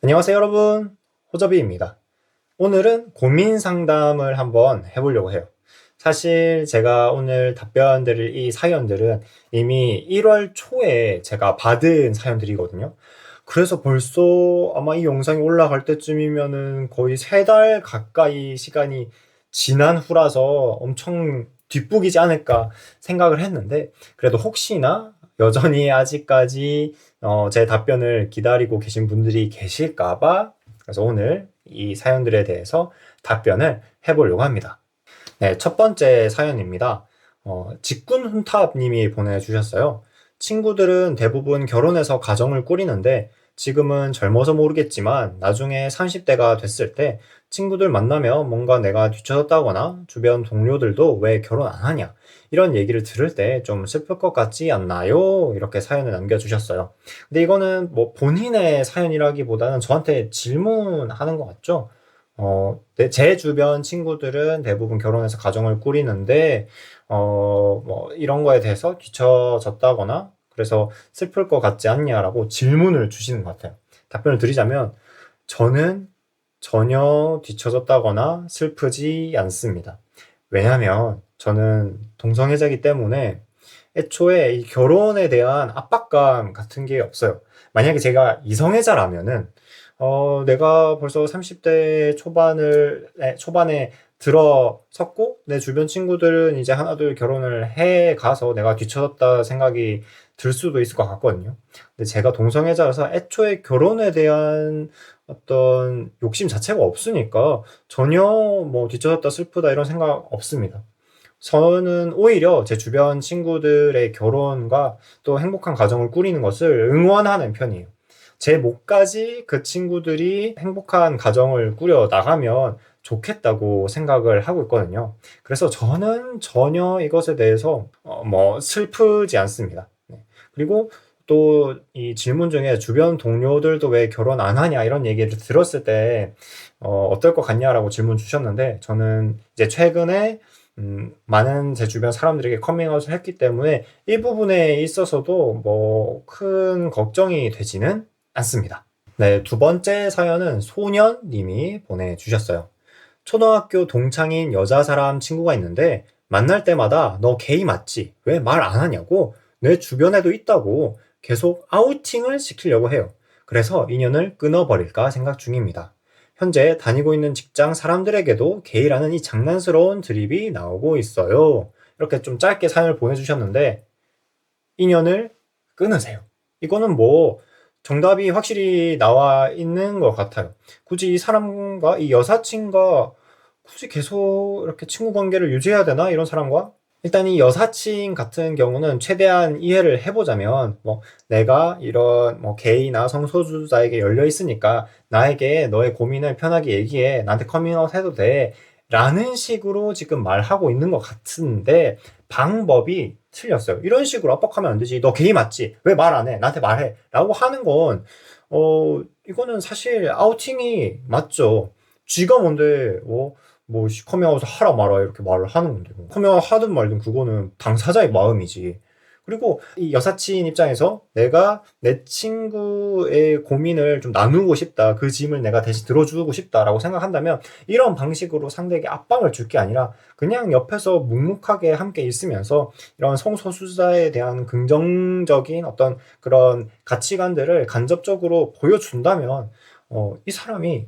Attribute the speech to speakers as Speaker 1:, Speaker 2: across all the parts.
Speaker 1: 안녕하세요, 여러분. 호접이입니다. 오늘은 고민 상담을 한번 해보려고 해요. 사실 제가 오늘 답변 드릴 이 사연들은 이미 1월 초에 제가 받은 사연들이거든요. 그래서 벌써 아마 이 영상이 올라갈 때쯤이면은 거의 3달 가까이 시간이 지난 후라서 엄청 뒷북이지 않을까 생각을 했는데, 그래도 혹시나 여전히 아직까지 제 답변을 기다리고 계신 분들이 계실까봐, 그래서 오늘 이 사연들에 대해서 답변을 해보려고 합니다. 네, 첫 번째 사연입니다. 직군 훈탑님이 보내주셨어요. 친구들은 대부분 결혼해서 가정을 꾸리는데 지금은 젊어서 모르겠지만 나중에 30대가 됐을 때 친구들 만나면 뭔가 내가 뒤처졌다거나 주변 동료들도 왜 결혼 안 하냐 이런 얘기를 들을 때 좀 슬플 것 같지 않나요? 이렇게 사연을 남겨주셨어요. 근데 이거는 뭐 본인의 사연이라기보다는 저한테 질문하는 것 같죠? 제 주변 친구들은 대부분 결혼해서 가정을 꾸리는데, 뭐, 이런 거에 대해서 뒤처졌다거나, 그래서 슬플 것 같지 않냐라고 질문을 주시는 것 같아요. 답변을 드리자면, 저는 전혀 뒤처졌다거나 슬프지 않습니다. 왜냐면, 저는 동성애자이기 때문에 애초에 이 결혼에 대한 압박감 같은 게 없어요. 만약에 제가 이성애자라면은 내가 벌써 30대 초반에 들어섰고, 내 주변 친구들은 이제 하나둘 결혼을 해 가서 내가 뒤처졌다 생각이 들 수도 있을 것 같거든요. 근데 제가 동성애자라서 애초에 결혼에 대한 어떤 욕심 자체가 없으니까 전혀 뭐 뒤처졌다 슬프다 이런 생각 없습니다. 저는 오히려 제 주변 친구들의 결혼과 또 행복한 가정을 꾸리는 것을 응원하는 편이에요. 제 몫까지 그 친구들이 행복한 가정을 꾸려 나가면 좋겠다고 생각을 하고 있거든요. 그래서 저는 전혀 이것에 대해서 뭐 슬프지 않습니다. 네. 그리고 또 이 질문 중에 주변 동료들도 왜 결혼 안 하냐 이런 얘기를 들었을 때 어떨 것 같냐라고 질문 주셨는데, 저는 이제 최근에 많은 제 주변 사람들에게 커밍아웃을 했기 때문에 이 부분에 있어서도 뭐 큰 걱정이 되지는 않습니다. 네, 두 번째 사연은 소년님이 보내주셨어요. 초등학교 동창인 여자 사람 친구가 있는데 만날 때마다 너 게이 맞지? 왜 말 안 하냐고 내 주변에도 있다고 계속 아우팅을 시키려고 해요. 그래서 인연을 끊어버릴까 생각 중입니다. 현재 다니고 있는 직장 사람들에게도 게이라는 이 장난스러운 드립이 나오고 있어요. 이렇게 좀 짧게 사연을 보내주셨는데, 인연을 끊으세요. 이거는 뭐 정답이 확실히 나와 있는 것 같아요. 굳이 이 사람과 이 여사친과 굳이 계속 이렇게 친구 관계를 유지해야 되나? 이런 사람과? 일단 이 여사친 같은 경우는 최대한 이해를 해보자면, 뭐, 내가 이런 뭐 게이나 성소수자에게 열려 있으니까 나에게 너의 고민을 편하게 얘기해. 나한테 커밍아웃 해도 돼. 라는 식으로 지금 말하고 있는 것 같은데, 방법이 틀렸어요. 이런 식으로 압박하면 안 되지. 너 게이 맞지? 왜 말 안 해? 나한테 말해. 라고 하는 건, 이거는 사실 아우팅이 맞죠. 쥐가 뭔데, 뭐, 커밍아웃을 하라 마라 이렇게 말을 하는 건데. 뭐. 커밍아웃 하든 말든 그거는 당사자의 마음이지. 그리고 이 여사친 입장에서 내가 내 친구의 고민을 좀 나누고 싶다. 그 짐을 내가 대신 들어주고 싶다라고 생각한다면 이런 방식으로 상대에게 압박을 줄 게 아니라 그냥 옆에서 묵묵하게 함께 있으면서 이런 성소수자에 대한 긍정적인 어떤 그런 가치관들을 간접적으로 보여준다면 이 사람이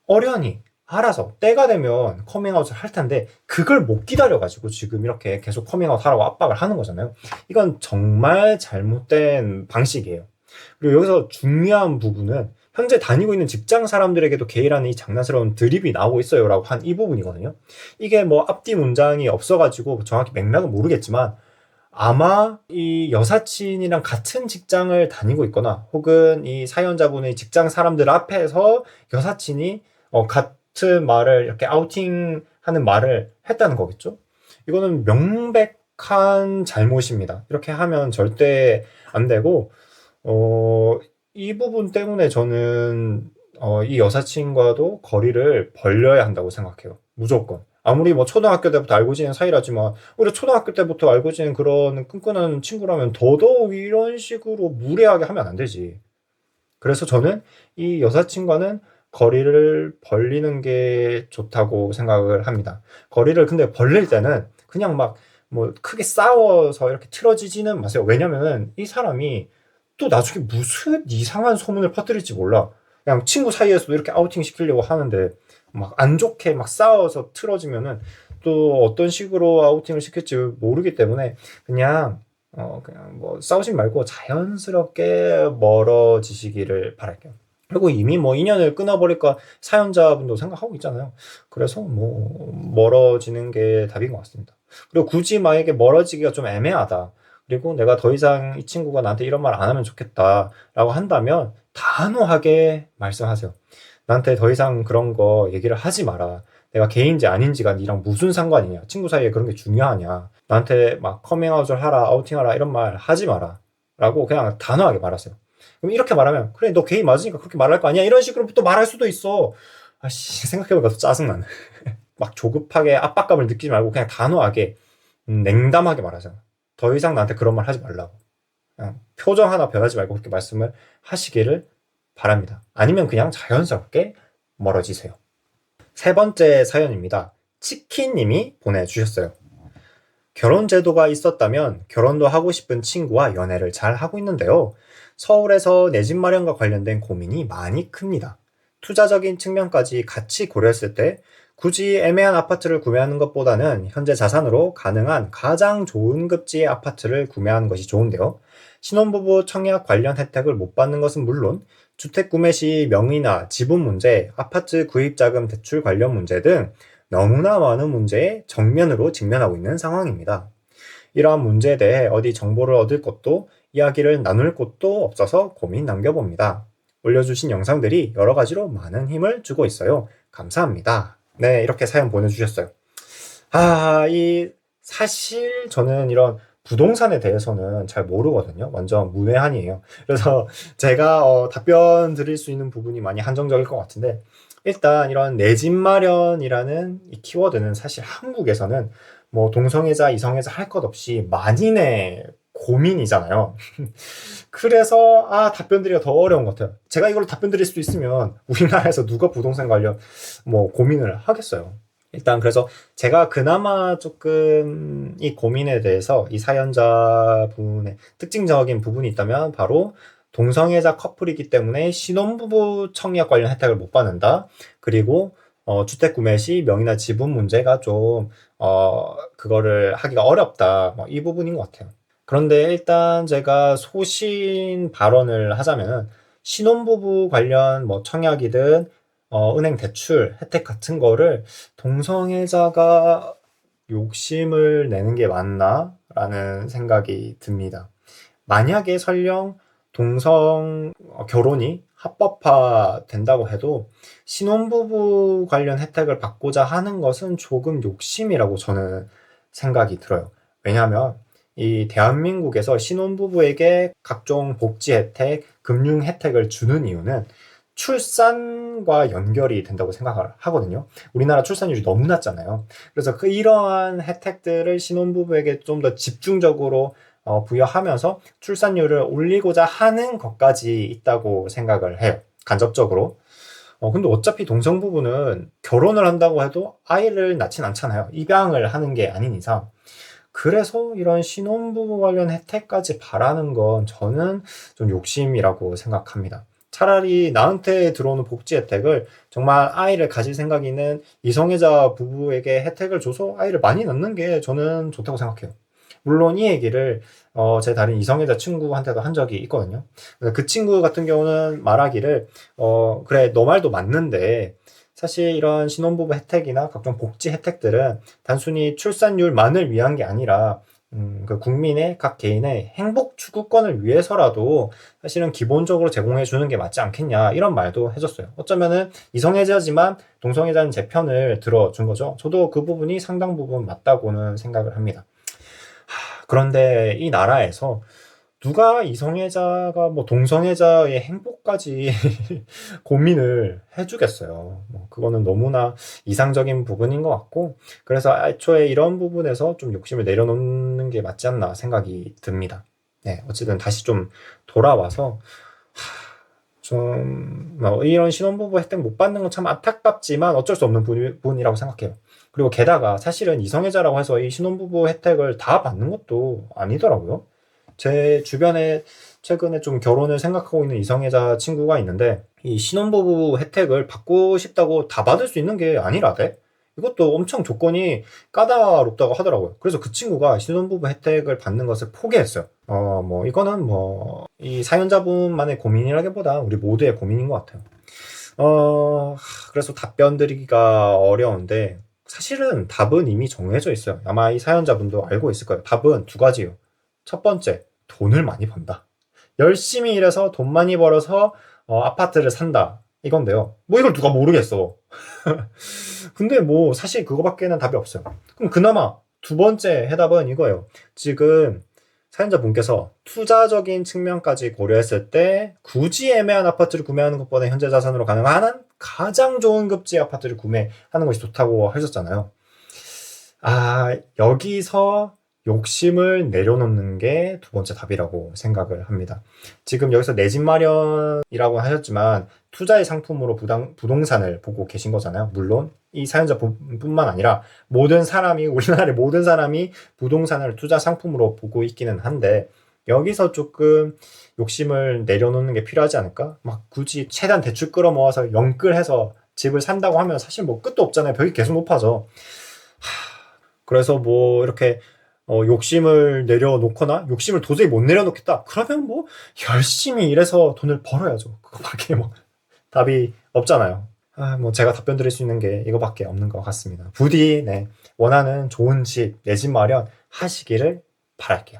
Speaker 1: 어련히 알아서 때가 되면 커밍아웃을 할 텐데 그걸 못 기다려가지고 지금 이렇게 계속 커밍아웃 하라고 압박을 하는 거잖아요. 이건 정말 잘못된 방식이에요. 그리고 여기서 중요한 부분은 현재 다니고 있는 직장 사람들에게도 게이라는 이 장난스러운 드립이 나오고 있어요라고 한 이 부분이거든요. 이게 뭐 앞뒤 문장이 없어가지고 정확히 맥락은 모르겠지만 아마 이 여사친이랑 같은 직장을 다니고 있거나 혹은 이 사연자분의 직장 사람들 앞에서 여사친이 같은 말을 이렇게 아우팅하는 말을 했다는 거겠죠. 이거는 명백한 잘못입니다. 이렇게 하면 절대 안 되고 이 부분 때문에 저는 이 여사친과도 거리를 벌려야 한다고 생각해요. 무조건. 아무리 뭐 초등학교 때부터 알고 지낸 사이라지만 우리 초등학교 때부터 알고 지낸 그런 끈끈한 친구라면 더더욱 이런 식으로 무례하게 하면 안 되지. 그래서 저는 이 여사친과는 거리를 벌리는 게 좋다고 생각을 합니다. 거리를 근데 벌릴 때는 그냥 막 뭐 크게 싸워서 이렇게 틀어지지는 마세요. 왜냐면은 이 사람이 또 나중에 무슨 이상한 소문을 퍼뜨릴지 몰라. 그냥 친구 사이에서도 이렇게 아우팅 시키려고 하는데 막 안 좋게 막 싸워서 틀어지면은 또 어떤 식으로 아우팅을 시킬지 모르기 때문에 그냥 뭐 싸우지 말고 자연스럽게 멀어지시기를 바랄게요. 그리고 이미 뭐 인연을 끊어버릴까 사연자분도 생각하고 있잖아요. 그래서 뭐 멀어지는 게 답인 것 같습니다. 그리고 굳이 만약에 멀어지기가 좀 애매하다. 그리고 내가 더 이상 이 친구가 나한테 이런 말 안 하면 좋겠다라고 한다면 단호하게 말씀하세요. 나한테 더 이상 그런 거 얘기를 하지 마라. 내가 게인지 아닌지가 니랑 무슨 상관이냐. 친구 사이에 그런 게 중요하냐. 나한테 막 커밍아웃을 하라, 아우팅하라 이런 말 하지 마라. 라고 그냥 단호하게 말하세요. 그럼 이렇게 말하면 그래 너 게이 맞으니까 그렇게 말할 거 아니야. 이런 식으로 또 말할 수도 있어. 아씨 생각해보니까 또 짜증나네. 막 조급하게 압박감을 느끼지 말고 그냥 단호하게 냉담하게 말하세요. 더 이상 나한테 그런 말 하지 말라고. 그냥 표정 하나 변하지 말고 그렇게 말씀을 하시기를 바랍니다. 아니면 그냥 자연스럽게 멀어지세요. 세 번째 사연입니다. 치킨님이 보내주셨어요. 결혼 제도가 있었다면 결혼도 하고 싶은 친구와 연애를 잘 하고 있는데요. 서울에서 내 집 마련과 관련된 고민이 많이 큽니다. 투자적인 측면까지 같이 고려했을 때 굳이 애매한 아파트를 구매하는 것보다는 현재 자산으로 가능한 가장 좋은 급지의 아파트를 구매하는 것이 좋은데요. 신혼부부 청약 관련 혜택을 못 받는 것은 물론 주택 구매 시 명의나 지분 문제, 아파트 구입자금 대출 관련 문제 등 너무나 많은 문제에 정면으로 직면하고 있는 상황입니다. 이러한 문제에 대해 어디 정보를 얻을 것도 이야기를 나눌 곳도 없어서 고민 남겨봅니다. 올려주신 영상들이 여러 가지로 많은 힘을 주고 있어요. 감사합니다. 네, 이렇게 사연 보내주셨어요. 사실 저는 이런 부동산에 대해서는 잘 모르거든요. 완전 문외한이에요. 그래서 제가 답변 드릴 수 있는 부분이 많이 한정적일 것 같은데, 일단 이런 내 집 마련이라는 이 키워드는 사실 한국에서는 뭐 동성애자, 이성애자 할 것 없이 만인의 고민이잖아요. 그래서 답변 드리기가 더 어려운 것 같아요. 제가 이걸로 답변 드릴 수 있으면 우리나라에서 누가 부동산 관련 뭐 고민을 하겠어요. 일단 그래서 제가 그나마 조금 이 고민에 대해서 이 사연자분의 특징적인 부분이 있다면 바로 동성애자 커플이기 때문에 신혼부부 청약 관련 혜택을 못 받는다. 그리고 주택 구매 시 명의나 지분 문제가 좀 그거를 하기가 어렵다. 이 부분인 것 같아요. 그런데 일단 제가 소신 발언을 하자면 신혼부부 관련 뭐 청약이든 은행 대출 혜택 같은 거를 동성애자가 욕심을 내는 게 맞나라는 생각이 듭니다. 만약에 설령 동성 결혼이 합법화 된다고 해도 신혼부부 관련 혜택을 받고자 하는 것은 조금 욕심이라고 저는 생각이 들어요. 왜냐하면 이 대한민국에서 신혼부부에게 각종 복지 혜택, 금융 혜택을 주는 이유는 출산과 연결이 된다고 생각을 하거든요. 우리나라 출산율이 너무 낮잖아요. 그래서 이러한 혜택들을 신혼부부에게 좀 더 집중적으로 부여하면서 출산율을 올리고자 하는 것까지 있다고 생각을 해요. 간접적으로. 근데 어차피 동성부부는 결혼을 한다고 해도 아이를 낳진 않잖아요. 입양을 하는 게 아닌 이상. 그래서 이런 신혼부부 관련 혜택까지 바라는 건 저는 좀 욕심이라고 생각합니다. 차라리 나한테 들어오는 복지 혜택을 정말 아이를 가질 생각 있는 이성애자 부부에게 혜택을 줘서 아이를 많이 낳는 게 저는 좋다고 생각해요. 물론 이 얘기를 제 다른 이성애자 친구한테도 한 적이 있거든요. 그래서 그 친구 같은 경우는 말하기를 그래 너 말도 맞는데 사실 이런 신혼부부 혜택이나 각종 복지 혜택들은 단순히 출산율만을 위한 게 아니라 그 국민의 각 개인의 행복 추구권을 위해서라도 사실은 기본적으로 제공해 주는 게 맞지 않겠냐 이런 말도 해줬어요. 어쩌면은 이성애자지만 동성애자는 제 편을 들어준 거죠. 저도 그 부분이 상당 부분 맞다고는 생각을 합니다. 그런데 이 나라에서 누가 이성애자가 뭐 동성애자의 행복까지 고민을 해주겠어요. 그거는 너무나 이상적인 부분인 것 같고, 그래서 애초에 이런 부분에서 좀 욕심을 내려놓는 게 맞지 않나 생각이 듭니다. 네, 어쨌든 다시 좀 돌아와서 이런 신혼부부 혜택 못 받는 건 참 안타깝지만 어쩔 수 없는 부분이라고 생각해요. 그리고 게다가 사실은 이성애자라고 해서 이 신혼부부 혜택을 다 받는 것도 아니더라고요. 제 주변에 최근에 좀 결혼을 생각하고 있는 이성애자 친구가 있는데 이 신혼부부 혜택을 받고 싶다고 다 받을 수 있는 게 아니라대. 이것도 엄청 조건이 까다롭다고 하더라고요. 그래서 그 친구가 신혼부부 혜택을 받는 것을 포기했어요. 이거는 이 사연자분만의 고민이라기보다 우리 모두의 고민인 것 같아요. 그래서 답변 드리기가 어려운데 사실은 답은 이미 정해져 있어요. 아마 이 사연자분도 알고 있을 거예요. 답은 두 가지요. 첫 번째, 돈을 많이 번다. 열심히 일해서 돈 많이 벌어서 아파트를 산다. 이건데요. 이걸 누가 모르겠어. 근데 사실 그거밖에는 답이 없어요. 그럼 그나마 두 번째 해답은 이거예요. 지금 사연자분께서 투자적인 측면까지 고려했을 때 굳이 애매한 아파트를 구매하는 것보다 현재 자산으로 가능한 가장 좋은 급지 아파트를 구매하는 것이 좋다고 하셨잖아요. 여기서 욕심을 내려놓는 게 두 번째 답이라고 생각을 합니다. 지금 여기서 내 집 마련이라고 하셨지만 투자의 상품으로 부동산을 보고 계신 거잖아요. 물론 이 사연자뿐만 아니라 우리나라의 모든 사람이 부동산을 투자 상품으로 보고 있기는 한데 여기서 조금 욕심을 내려놓는 게 필요하지 않을까? 굳이 최대한 대출 끌어모아서 영끌해서 집을 산다고 하면 사실 끝도 없잖아요. 벽이 계속 높아져. 그래서 이렇게 욕심을 내려놓거나 욕심을 도저히 못 내려놓겠다. 그러면 열심히 일해서 돈을 벌어야죠. 그거밖에 답이 없잖아요. 제가 답변 드릴 수 있는 게 이거밖에 없는 것 같습니다. 부디 원하는 좋은 집, 내 집 마련 하시기를 바랄게요.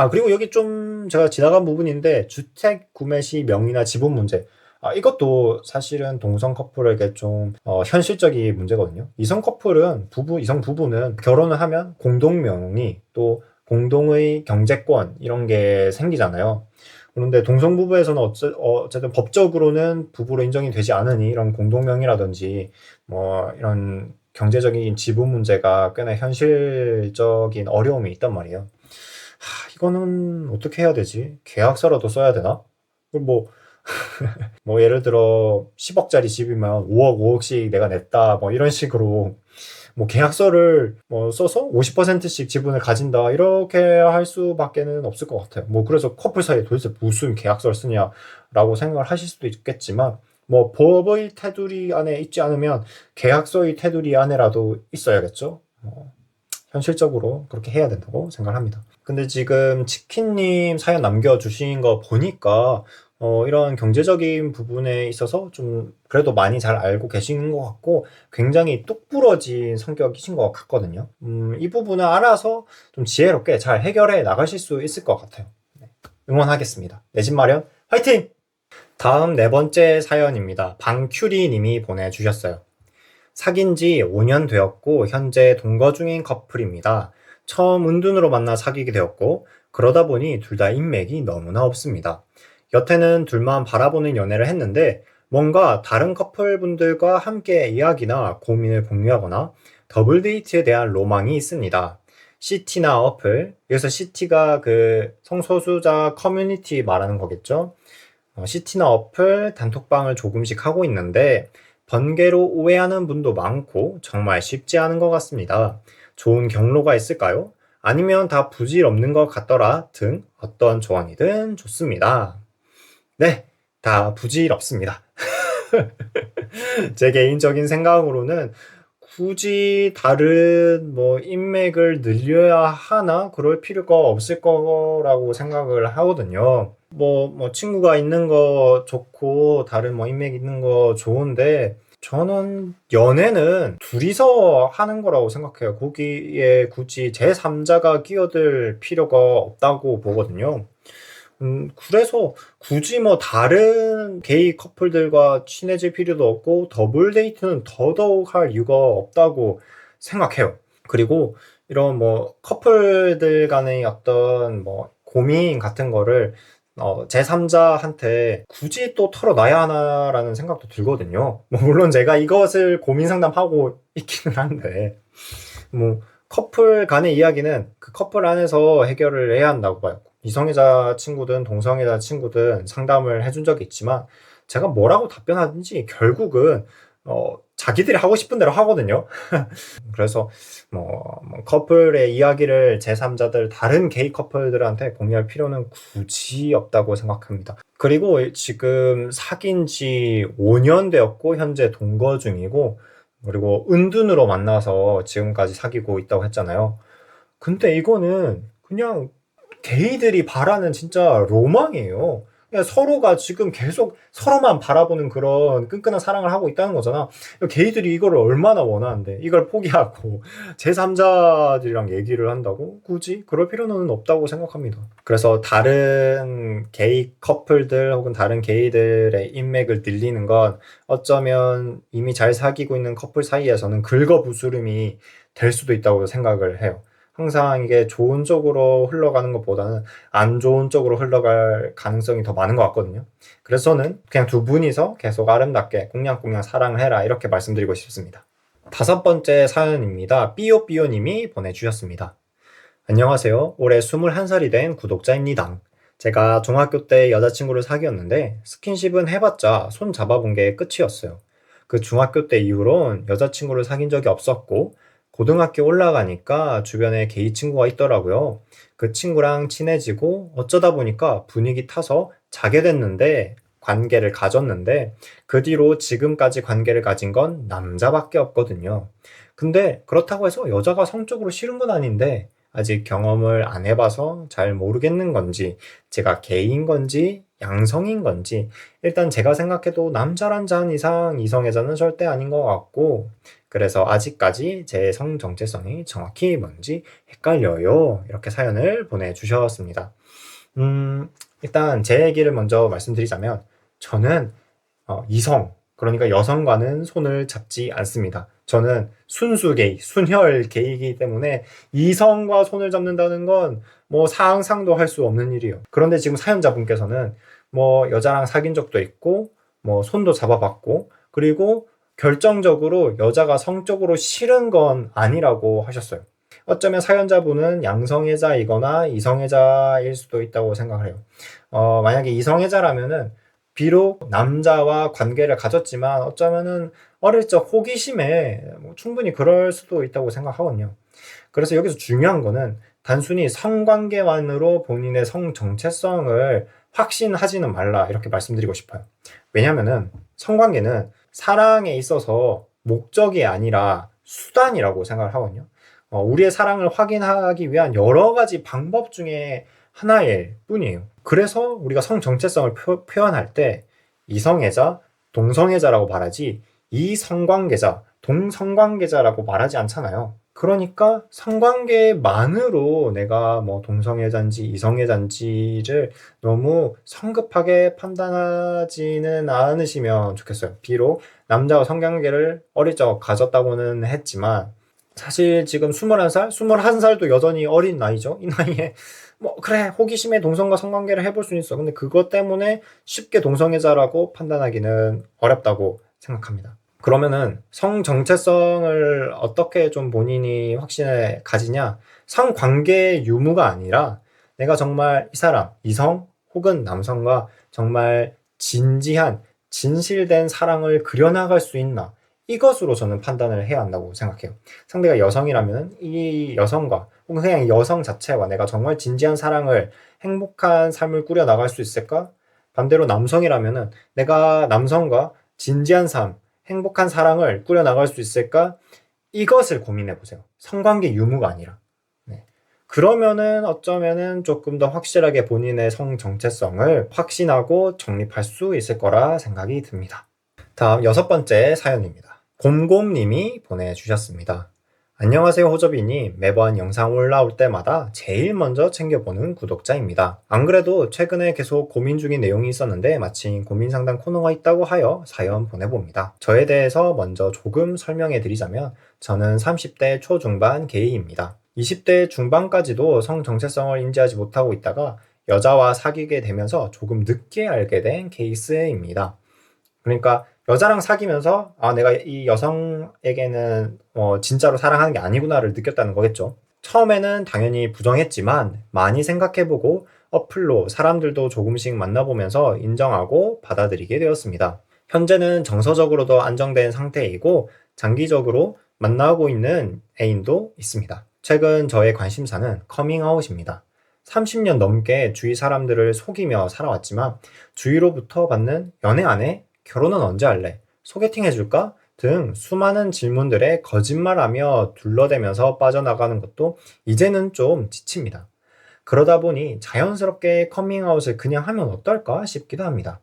Speaker 1: 그리고 여기 좀 제가 지나간 부분인데 주택 구매 시 명의나 지분 문제. 이것도 사실은 동성 커플에게 좀 현실적인 문제거든요. 이성 부부는 결혼을 하면 공동명의 또 공동의 경제권 이런 게 생기잖아요. 그런데 동성 부부에서는 어쨌든 법적으로는 부부로 인정이 되지 않으니 이런 공동명의라든지 이런 경제적인 지분 문제가 꽤나 현실적인 어려움이 있단 말이에요. 이거는 어떻게 해야 되지? 계약서라도 써야 되나? 예를 들어 10억짜리 집이면 5억, 5억씩 내가 냈다, 이런 식으로 계약서를 써서 50%씩 지분을 가진다, 이렇게 할 수밖에는 없을 것 같아요. 그래서 커플 사이에 도대체 무슨 계약서를 쓰냐라고 생각을 하실 수도 있겠지만, 법의 테두리 안에 있지 않으면 계약서의 테두리 안에라도 있어야겠죠. 현실적으로 그렇게 해야 된다고 생각합니다. 근데 지금 치킨님 사연 남겨주신 거 보니까 이런 경제적인 부분에 있어서 좀 그래도 많이 잘 알고 계신 것 같고 굉장히 똑부러진 성격이신 것 같거든요. 이 부분은 알아서 좀 지혜롭게 잘 해결해 나가실 수 있을 것 같아요. 응원하겠습니다. 내 집 마련 화이팅! 다음 네 번째 사연입니다. 방큐리 님이 보내주셨어요. 사귄 지 5년 되었고 현재 동거 중인 커플입니다. 처음 은둔으로 만나 사귀게 되었고 그러다 보니 둘 다 인맥이 너무나 없습니다. 여태는 둘만 바라보는 연애를 했는데 뭔가 다른 커플분들과 함께 이야기나 고민을 공유하거나 더블 데이트에 대한 로망이 있습니다. CT나 어플, 여기서 CT가 그 성소수자 커뮤니티 말하는 거겠죠? CT나 어플, 단톡방을 조금씩 하고 있는데 번개로 오해하는 분도 많고 정말 쉽지 않은 것 같습니다. 좋은 경로가 있을까요? 아니면 다 부질없는 것 같더라 등 어떤 조언이든 좋습니다. 네, 다 부질없습니다. 제 개인적인 생각으로는 굳이 다른 인맥을 늘려야 하나 그럴 필요가 없을 거라고 생각을 하거든요. 친구가 있는 거 좋고 다른 인맥 있는 거 좋은데 저는 연애는 둘이서 하는 거라고 생각해요. 거기에 굳이 제3자가 끼어들 필요가 없다고 보거든요. 그래서 굳이 다른 게이 커플들과 친해질 필요도 없고 더블 데이트는 더더욱 할 이유가 없다고 생각해요. 그리고 이런 커플들 간의 어떤 고민 같은 거를 제3자한테 굳이 또 털어놔야 하나라는 생각도 들거든요. 물론 제가 이것을 고민 상담하고 있기는 한데 커플 간의 이야기는 그 커플 안에서 해결을 해야 한다고 봐요. 이성애자 친구든 동성애자 친구든 상담을 해준 적이 있지만 제가 뭐라고 답변하든지 결국은 자기들이 하고 싶은 대로 하거든요. 그래서 뭐 커플의 이야기를 제3자들 다른 게이 커플들한테 공유할 필요는 굳이 없다고 생각합니다. 그리고 지금 사귄 지 5년 되었고 현재 동거 중이고 그리고 은둔으로 만나서 지금까지 사귀고 있다고 했잖아요. 근데 이거는 그냥 게이들이 바라는 진짜 로망이에요. 그냥 서로가 지금 계속 서로만 바라보는 그런 끈끈한 사랑을 하고 있다는 거잖아. 게이들이 이거를 얼마나 원하는데 이걸 포기하고 제3자들이랑 얘기를 한다고? 굳이? 그럴 필요는 없다고 생각합니다. 그래서 다른 게이 커플들 혹은 다른 게이들의 인맥을 늘리는 건 어쩌면 이미 잘 사귀고 있는 커플 사이에서는 긁어부스름이 될 수도 있다고 생각을 해요. 항상 이게 좋은 쪽으로 흘러가는 것보다는 안 좋은 쪽으로 흘러갈 가능성이 더 많은 것 같거든요. 그래서 저는 그냥 두 분이서 계속 아름답게 꽁냥꽁냥 사랑을 해라 이렇게 말씀드리고 싶습니다. 5번째 사연입니다. 삐요삐요님이 보내주셨습니다. 안녕하세요. 올해 21살이 된 구독자입니다. 제가 중학교 때 여자친구를 사귀었는데 스킨십은 해봤자 손 잡아본 게 끝이었어요. 그 중학교 때 이후론 여자친구를 사귄 적이 없었고 고등학교 올라가니까 주변에 게이 친구가 있더라고요. 그 친구랑 친해지고 어쩌다 보니까 분위기 타서 자게 됐는데 관계를 가졌는데 그 뒤로 지금까지 관계를 가진 건 남자밖에 없거든요. 근데 그렇다고 해서 여자가 성적으로 싫은 건 아닌데 아직 경험을 안 해봐서 잘 모르겠는 건지 제가 게이인 건지 양성인 건지 일단 제가 생각해도 남자란 잔 이상 이성애자는 절대 아닌 것 같고 그래서 아직까지 제 성 정체성이 정확히 뭔지 헷갈려요. 이렇게 사연을 보내주셨습니다. 일단 제 얘기를 먼저 말씀드리자면 저는 이성, 그러니까 여성과는 손을 잡지 않습니다. 저는 순수 게이, 순혈 게이이기 때문에 이성과 손을 잡는다는 건 뭐 상상도 할 수 없는 일이에요. 그런데 지금 사연자분께서는 뭐 여자랑 사귄 적도 있고 뭐 손도 잡아봤고 그리고 결정적으로 여자가 성적으로 싫은 건 아니라고 하셨어요. 어쩌면 사연자분은 양성애자이거나 이성애자일 수도 있다고 생각을 해요. 만약에 이성애자라면은 비록 남자와 관계를 가졌지만 어쩌면은 어릴 적 호기심에 충분히 그럴 수도 있다고 생각하거든요. 그래서 여기서 중요한 거는 단순히 성관계만으로 본인의 성 정체성을 확신하지는 말라 이렇게 말씀드리고 싶어요. 왜냐면은 성관계는 사랑에 있어서 목적이 아니라 수단이라고 생각을 하거든요. 우리의 사랑을 확인하기 위한 여러 가지 방법 중에 하나일 뿐이에요. 그래서 우리가 성 정체성을 표현할 때 이성애자, 동성애자라고 말하지 이성관계자, 동성관계자라고 말하지 않잖아요. 그러니까 성관계만으로 내가 뭐 동성애자인지 이성애자인지를 너무 성급하게 판단하지는 않으시면 좋겠어요. 비록 남자와 성관계를 어릴 적 가졌다고는 했지만 사실 지금 21살? 21살도 여전히 어린 나이죠. 이 나이에 뭐 그래 호기심에 동성과 성관계를 해볼 수는 있어. 근데 그것 때문에 쉽게 동성애자라고 판단하기는 어렵다고 생각합니다. 그러면은 성 정체성을 어떻게 좀 본인이 확신을 가지냐? 성관계의 유무가 아니라 내가 정말 이 사람, 이성 혹은 남성과 정말 진지한, 진실된 사랑을 그려나갈 수 있나? 이것으로 저는 판단을 해야 한다고 생각해요. 상대가 여성이라면 이 여성과 혹은 그냥 여성 자체와 내가 정말 진지한 사랑을 행복한 삶을 꾸려나갈 수 있을까? 반대로 남성이라면 내가 남성과 진지한 삶, 행복한 사랑을 꾸려나갈 수 있을까? 이것을 고민해 보세요. 성관계 유무가 아니라. 네. 그러면은 어쩌면은 조금 더 확실하게 본인의 성 정체성을 확신하고 정립할 수 있을 거라 생각이 듭니다. 다음 6번째 사연입니다. 곰곰님이 보내주셨습니다. 안녕하세요 호저비님. 매번 영상 올라올 때마다 제일 먼저 챙겨보는 구독자입니다. 안 그래도 최근에 계속 고민 중인 내용이 있었는데 마침 고민 상담 코너가 있다고 하여 사연 보내봅니다. 저에 대해서 먼저 조금 설명해 드리자면 저는 30대 초중반 게이입니다. 20대 중반까지도 성 정체성을 인지하지 못하고 있다가 여자와 사귀게 되면서 조금 늦게 알게 된 케이스입니다. 그러니까 여자랑 사귀면서 내가 이 여성에게는 진짜로 사랑하는 게 아니구나를 느꼈다는 거겠죠. 처음에는 당연히 부정했지만 많이 생각해보고 어플로 사람들도 조금씩 만나보면서 인정하고 받아들이게 되었습니다. 현재는 정서적으로도 안정된 상태이고 장기적으로 만나고 있는 애인도 있습니다. 최근 저의 관심사는 커밍아웃입니다. 30년 넘게 주위 사람들을 속이며 살아왔지만 주위로부터 받는 연애 안 해? 결혼은 언제 할래? 소개팅 해줄까? 등 수많은 질문들에 거짓말하며 둘러대면서 빠져나가는 것도 이제는 좀 지칩니다. 그러다 보니 자연스럽게 커밍아웃을 그냥 하면 어떨까 싶기도 합니다.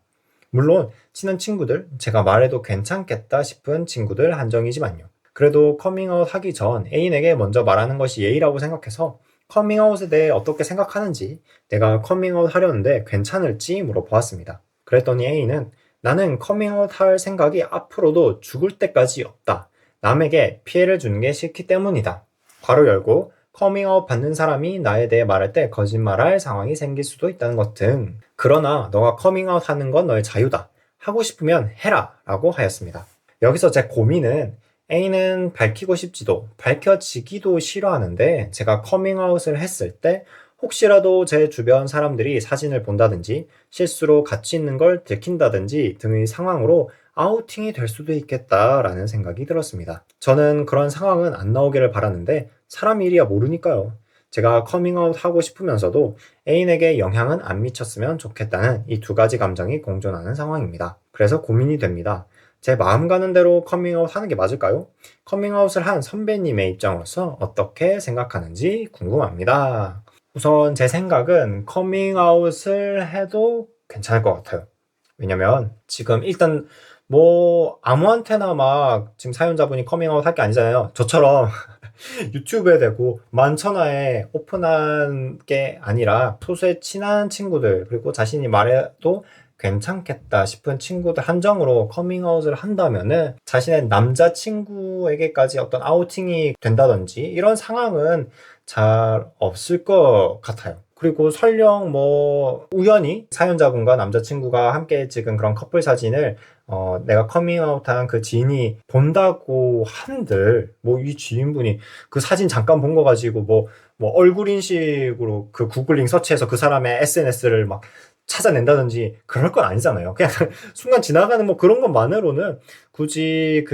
Speaker 1: 물론 친한 친구들, 제가 말해도 괜찮겠다 싶은 친구들 한정이지만요. 그래도 커밍아웃 하기 전 애인에게 먼저 말하는 것이 예의라고 생각해서 커밍아웃에 대해 어떻게 생각하는지, 내가 커밍아웃 하려는데 괜찮을지 물어보았습니다. 그랬더니 A는 나는 커밍아웃 할 생각이 앞으로도 죽을 때까지 없다. 남에게 피해를 주는 게 싫기 때문이다. 괄호 열고 커밍아웃 받는 사람이 나에 대해 말할 때 거짓말할 상황이 생길 수도 있다는 것 등. 그러나 너가 커밍아웃 하는 건 너의 자유다. 하고 싶으면 해라. 라고 하였습니다. 여기서 제 고민은 A는 밝히고 싶지도 밝혀지기도 싫어하는데 제가 커밍아웃을 했을 때 혹시라도 제 주변 사람들이 사진을 본다든지 실수로 같이 있는 걸 들킨다든지 등의 상황으로 아우팅이 될 수도 있겠다라는 생각이 들었습니다. 저는 그런 상황은 안 나오기를 바랐는데 사람 일이야 모르니까요. 제가 커밍아웃 하고 싶으면서도 애인에게 영향은 안 미쳤으면 좋겠다는 이 두 가지 감정이 공존하는 상황입니다. 그래서 고민이 됩니다. 제 마음 가는 대로 커밍아웃 하는 게 맞을까요? 커밍아웃을 한 선배님의 입장으로서 어떻게 생각하는지 궁금합니다. 우선 제 생각은 커밍아웃을 해도 괜찮을 것 같아요. 왜냐면 지금 일단 뭐 아무한테나 막 지금 사연자분이 커밍아웃 할 게 아니잖아요. 저처럼 유튜브에 대고 만천하에 오픈한 게 아니라 소수의 친한 친구들 그리고 자신이 말해도 괜찮겠다 싶은 친구들 한정으로 커밍아웃을 한다면은 자신의 남자친구에게까지 어떤 아우팅이 된다든지 이런 상황은 잘 없을 것 같아요. 그리고 설령 뭐 우연히 사연자분과 남자친구가 함께 찍은 그런 커플 사진을 내가 커밍아웃한 그 지인이 본다고 한들 뭐 이 지인분이 그 사진 잠깐 본 거 가지고 뭐 얼굴 인식으로 그 구글링 서치해서 그 사람의 SNS를 막 찾아낸다든지 그럴 건 아니잖아요. 그냥 순간 지나가는 뭐 그런 것만으로는 굳이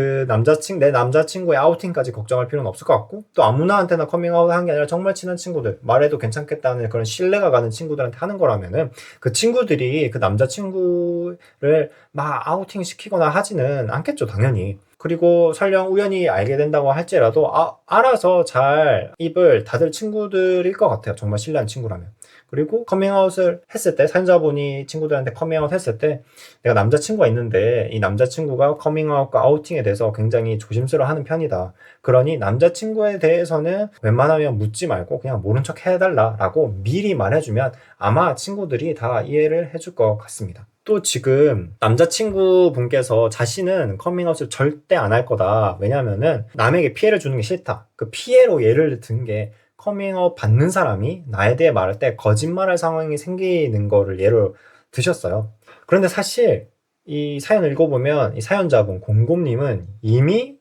Speaker 1: 내 남자친구의 아우팅까지 걱정할 필요는 없을 것 같고, 또 아무나한테나 커밍아웃 하는 게 아니라 정말 친한 친구들, 말해도 괜찮겠다는 그런 신뢰가 가는 친구들한테 하는 거라면은 그 친구들이 그 남자친구를 막 아우팅 시키거나 하지는 않겠죠, 당연히. 그리고 설령 우연히 알게 된다고 할지라도 알아서 잘 입을 닫을 친구들일 것 같아요. 정말 신뢰한 친구라면. 그리고 커밍아웃을 했을 때 사연자분이 친구들한테 커밍아웃 했을 때 내가 남자친구가 있는데 이 남자친구가 커밍아웃과 아우팅에 대해서 굉장히 조심스러워하는 편이다. 그러니 남자친구에 대해서는 웬만하면 묻지 말고 그냥 모른 척 해달라라고 미리 말해주면 아마 친구들이 다 이해를 해줄 것 같습니다. 또 지금 남자친구분께서 자신은 커밍아웃을 절대 안 할 거다. 왜냐면은 남에게 피해를 주는 게 싫다. 그 피해로 예를 든 게 커밍아웃 받는 사람이 나에 대해 말할 때 거짓말할 상황이 생기는 거를 예로 드셨어요. 그런데 사실 이 사연을 읽어보면 이 사연자분 공곰님은 이미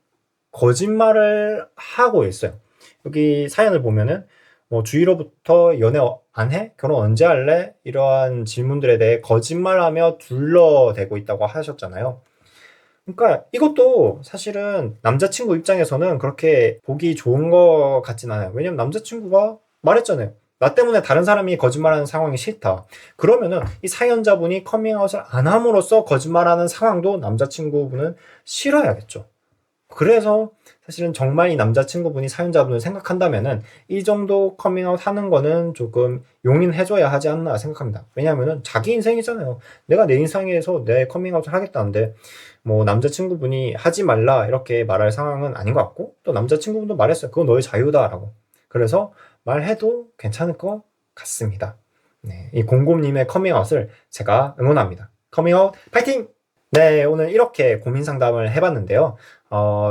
Speaker 1: 거짓말을 하고 있어요. 여기 사연을 보면은 뭐 주위로부터 연애 안 해? 결혼 언제 할래? 이러한 질문들에 대해 거짓말하며 둘러대고 있다고 하셨잖아요. 그러니까 이것도 사실은 남자친구 입장에서는 그렇게 보기 좋은 것 같진 않아요. 왜냐면 남자친구가 말했잖아요. 나 때문에 다른 사람이 거짓말하는 상황이 싫다. 그러면은 이 사연자분이 커밍아웃을 안 함으로써 거짓말하는 상황도 남자친구분은 싫어야겠죠. 그래서 사실은 정말 이 남자친구분이 사연자분을 생각한다면은 이 정도 커밍아웃 하는 거는 조금 용인해줘야 하지 않나 생각합니다. 왜냐하면은 자기 인생이잖아요. 내가 내 인생에서 내 커밍아웃을 하겠다는데 뭐 남자친구분이 하지 말라 이렇게 말할 상황은 아닌 것 같고, 또 남자친구분도 말했어요. 그건 너의 자유다라고. 그래서 말해도 괜찮을 것 같습니다. 네, 이 공곰님의 커밍아웃을 제가 응원합니다. 커밍아웃 파이팅! 네, 오늘 이렇게 고민 상담을 해봤는데요.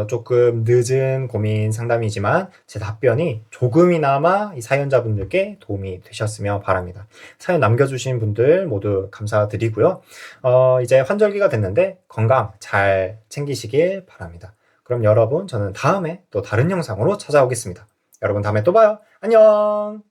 Speaker 1: 조금 늦은 고민 상담이지만 제 답변이 조금이나마 이 사연자분들께 도움이 되셨으면 바랍니다. 사연 남겨주신 분들 모두 감사드리고요. 이제 환절기가 됐는데 건강 잘 챙기시길 바랍니다. 그럼 여러분, 저는 다음에 또 다른 영상으로 찾아오겠습니다. 여러분, 다음에 또 봐요. 안녕!